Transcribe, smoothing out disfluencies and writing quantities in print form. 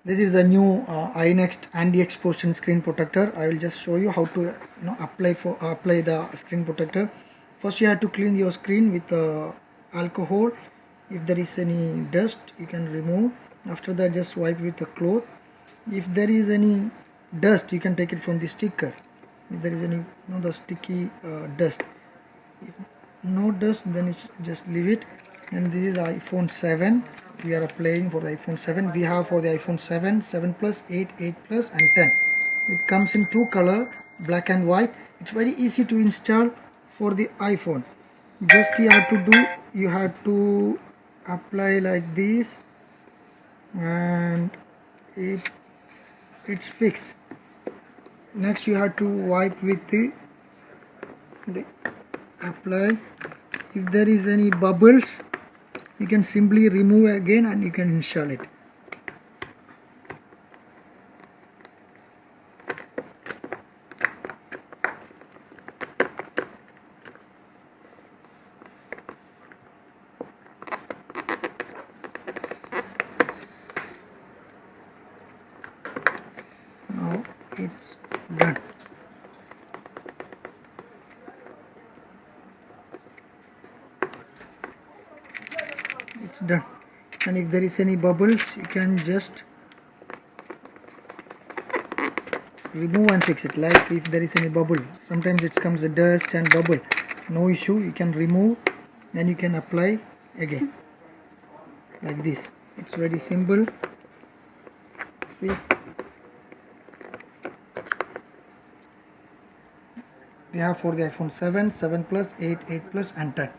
This is a new Inext Anti-Explosion screen protector. I will just show you how to apply the screen protector. First, you have to clean your screen with alcohol. If there is any dust, you can remove. After that, just wipe with a cloth. If there is any dust, you can take it from the sticker. If there is any the sticky dust, if no dust, then it's just leave it. And this is iPhone 7. We are applying for the iPhone 7. We have for the iPhone 7, 7 plus, 8, 8 plus and 10. It comes in two color, black and white. It's very easy to install for the iPhone. Just you have to apply like this, and it's fixed. Next you have to wipe with the apply. If there is any bubbles, you can simply remove again and you can install it. Now it's done. It's done. And if there is any bubbles, you can just remove and fix it. Like if there is any bubble, sometimes it comes the dust and bubble, no issue, you can remove and you can apply again like this. It's very simple. See, we have for the iPhone 7, 7 plus, 8, 8 plus and 10.